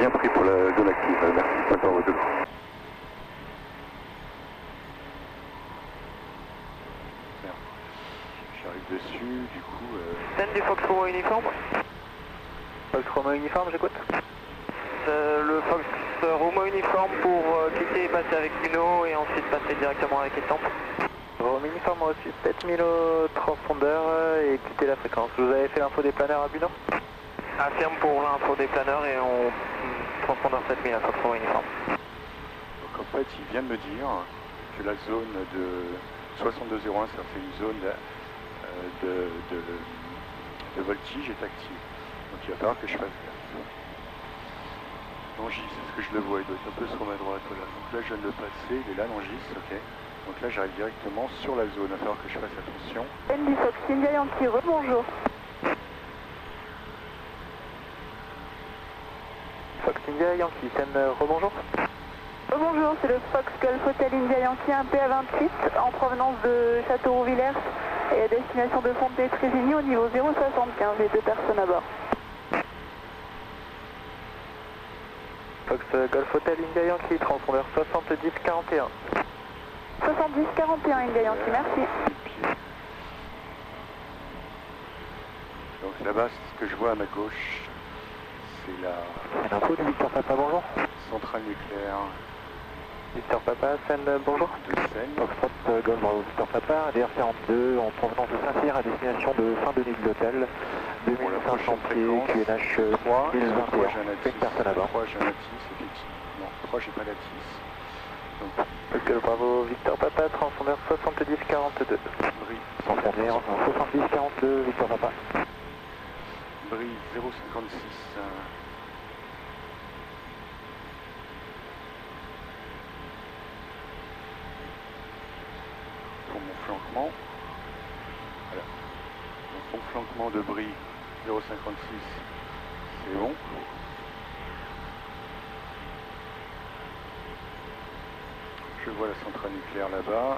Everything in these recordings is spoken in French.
bien pris pour la zone active, merci, maintenant au deux. J'arrive dessus, du coup... Scène du Fox Romeo uniforme. Fox Romeo uniforme, j'écoute. Le Fox Romeo uniforme pour quitter et passer avec Luno et ensuite passer directement avec Étampes. Romeo uniforme reçu 7000 au transpondeur et quitter la fréquence. Vous avez fait l'info des planeurs à Buno? Affirme pour l'info des planeurs et on transpondeur 7000 à Fox Romeo uniforme. Donc en fait, il vient de me dire que la zone de 6201, c'est une zone de voltige est active. Donc il va falloir que je fasse gaffe. Langis, est-ce que je le vois? Il doit être un peu sur ma droite. Voilà. Donc là, je viens de le passer. Il est là, Langis, ok. Donc là, j'arrive directement sur la zone. Il va falloir que je fasse attention. Andy Fox India Yankee, rebonjour. Fox India Yankee, scène rebonjour. Rebonjour, c'est le Fox Golf Hotel India Yankee, un PA28 en provenance de Châteauroux-Villers et à destination de Fontenay-Trésigny au niveau 075 et 2 personnes à bord. Fox Golf Hotel India Yankee, transpondeur 7041. 70-41 India Yankee, merci. Donc là-bas, ce que je vois à ma gauche, c'est la Info de Victor Papa, bonjour. centrale nucléaire Victor Papa, scène bonjour. de Seine. Foxtrot Golf Bravo Victor Papa, DR42 en provenance de Saint-Cyr à destination de Saint-Denis de l'Hôtel, 2500 pieds, QNH 3, 1021, j'ai un ATIS. 5 personnes à bord. 3, j'ai un ATIS, effectivement. Non, 3, j'ai pas d'ATIS. Donc, Golf Bravo Victor Papa, transpondeur 7042. Brie, Transpondeur 7042 Victor Papa. Brie 056. Pour mon flanquement. Voilà. Donc, mon flanquement de Brie 056, c'est bon. Je vois la centrale nucléaire là-bas.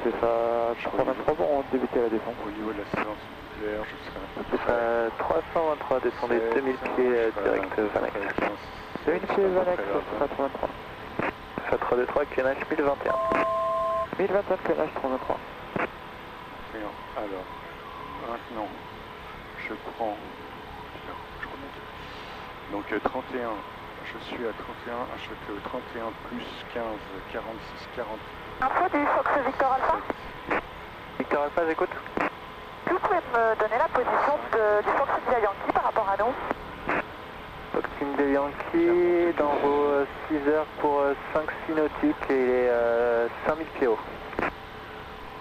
C'est ça, 323 bon, on débutait à la descente. Au niveau de la séance nucléaire, je serai à peu C'est près... 323, descendez 2000 pieds direct Vanex. 2000 pieds Vanex, ce sera 323. Ça 323, QNH 1021. 1021 QNH 323. Alors, maintenant, je prends... Je remonte. Donc 31, je suis à 31, à chaque 31 plus 15, 46, 40. Info du Fox Victor Alpha. Victor Alpha, j'écoute. Est-ce que vous pouvez me donner la position du Fox India Yankee par rapport à nous? Fox India Yankee, dans vos 6 heures pour 5 nautiques et il est 5000 pieds haut.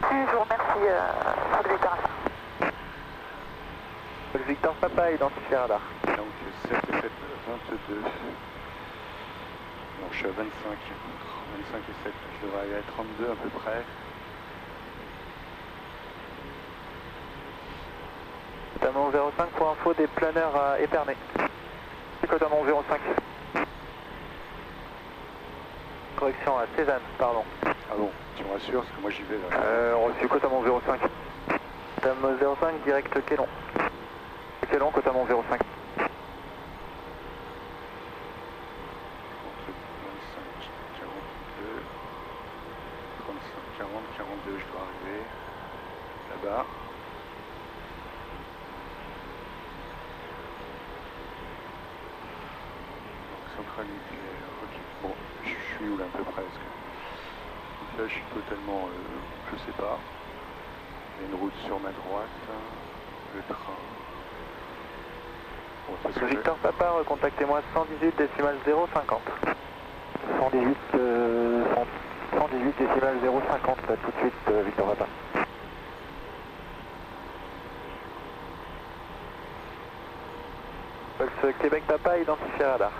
Je vous remercie, Fox Victor Alpha. Victor Papa, identifié radar. Donc 7 et 7, 22. Non, je suis à 25. 25 et 7, je devrais aller à 32 à peu près. Cotamon 05 pour info des planeurs à Épernay. Cotamon 05. Correction à Cézanne, pardon. Ah bon, tu me rassures, parce que moi j'y vais là. Reçu Cotamon 05. Cotamon 05, direct Quélon. Quélon, Cotamon 05. 25, 42, 35, 40, 42, je dois arriver là-bas. Donc centrale nucléaire, ok. Bon, je suis où là à peu près? Donc là je suis totalement, je sais pas. Il y a une route sur ma droite, le train. Bon, de toute façon, Victor Papa, recontactez-moi 118 décimal 050. 118, 118 décimal 050, là, tout de suite, Victor Papa. Fox Québec Papa, identifié radar.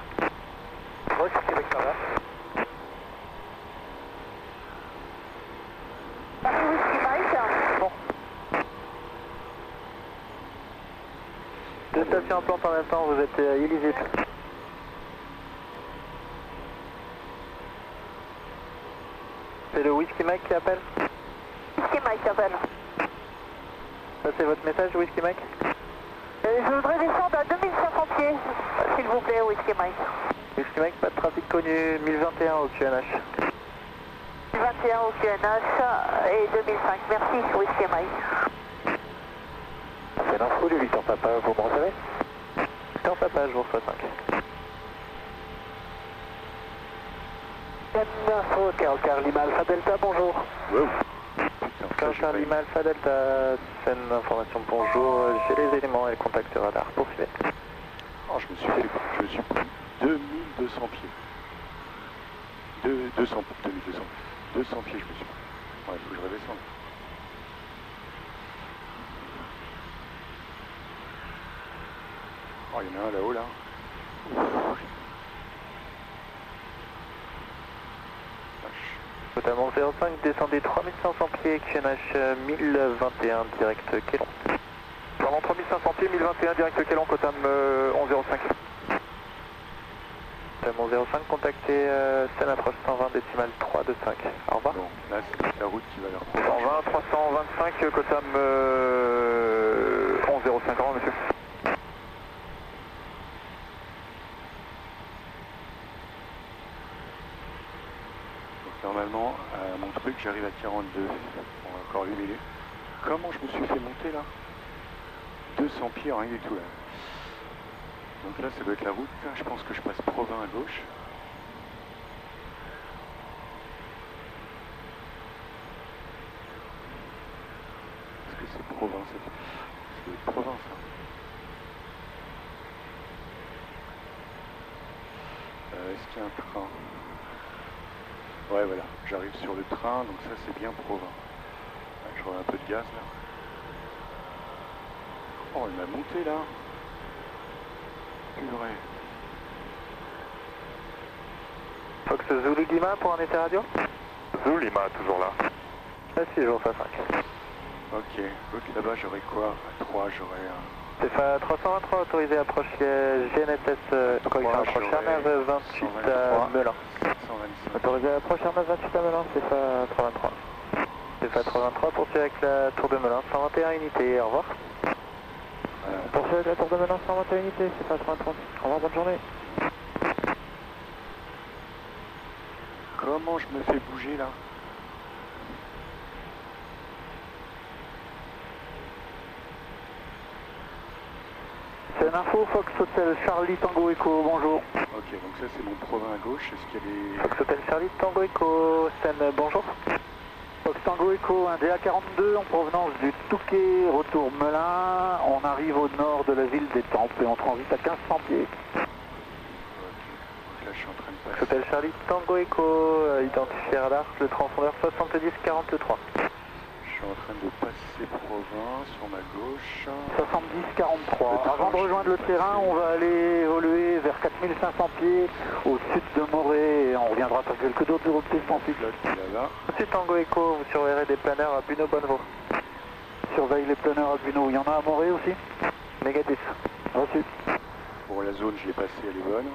Fox Québec Papa. Bon. Deux stations en plante en même temps, vous êtes illisible. C'est le Whisky Mike qui appelle? Whisky Mike appelle. Ça c'est votre message, Whisky Mike? Je voudrais descendre à 2500 pieds, s'il vous plaît, Whisky Mike. Whisky Mike, pas de trafic connu, 1021 au QNH. 21 au QNH et 2005, merci Whisky Mike. C'est l'info du Victor Papa, vous me recevez? Victor Papa, je vous reçois 5. Info, Carl Lima Alpha Delta, bonjour. Wow. Carl Lima Alpha Delta, scène d'information, bonjour, j'ai les éléments et le contact radar, poursuivez. Oh, je me suis pris 2200 pieds. 2200 pieds, je me suis pris. Ouais, il faut que je redescende. Oh, il y en a un là-haut, là. Ouf. Notamment 05, descendez 3500 pieds, QNH 1021, direct Quélon. Pardon, 3500 pieds, 1021, direct Quélon, Cotam 1105. Cotam 05, contactez scène approche 120 décimale 325. Au revoir. Bon, là c'est la route qui va leur 120, 325, Cotam 1105, au revoir monsieur. Normalement, à mon truc, j'arrive à 42. On va encore 8 minutes. Comment je me suis fait monter là? 200 pieds, rien du tout là. Donc là, ça doit être la route. Je pense que je passe Provins à gauche. Est-ce que c'est Provins? C'est Provins ça. Est-ce qu'il y a un train? Ouais, voilà, j'arrive sur le train, donc ça c'est bien Provins. Ouais, je remets un peu de gaz là. Oh, il m'a monté là. Purée. Fox Zulu Lima pour un été radio? Zulu Lima, toujours là. Ah si, je vous refais 5. Ok, donc là-bas j'aurai quoi? À 3, j'aurai un... CFA 323, autorisé à approcher GNSS, correction approche Hermès 28 à Melun. 125. Autorisé à approcher Hermès 28 à Melun, CFA 323. CFA 323, poursuit avec la tour de Melun, 121 unités, au revoir. Voilà. Poursuit avec la tour de Melun, 121 unités, CFA 323. Au revoir, bonne journée. Comment je me fais bouger là? C'est l'info, Fox Hotel Charlie Tango Echo, bonjour. Ok, donc ça c'est mon Provins à gauche. Est-ce qu'il y a des... Fox Hotel Charlie Tango Echo, scène, bonjour. Fox Tango Echo, un DA42 en provenance du Touquet, retour Melun. On arrive au nord de la ville des Temples et on transite à 1500 pieds. Ok, donc là je suis en train de Fox passer. Hotel Charlie Tango Echo, identifié radar, le transpondeur 7043. Je suis en train de passer Provins sur ma gauche. 70-43. Avant de rejoindre le terrain, on va aller évoluer vers 4500 pieds au sud de Morée et on reviendra sur quelques autres routes de piste ensuite. Là, qui est là. Ensuite Tango Echo, vous surveillerez des planeurs à Buneau-Bonnevaux. Surveille les planeurs à Buneau. Il y en a à Morée aussi? Négatif. Reçu. Bon, la zone, je l'ai passée, elle est bonne.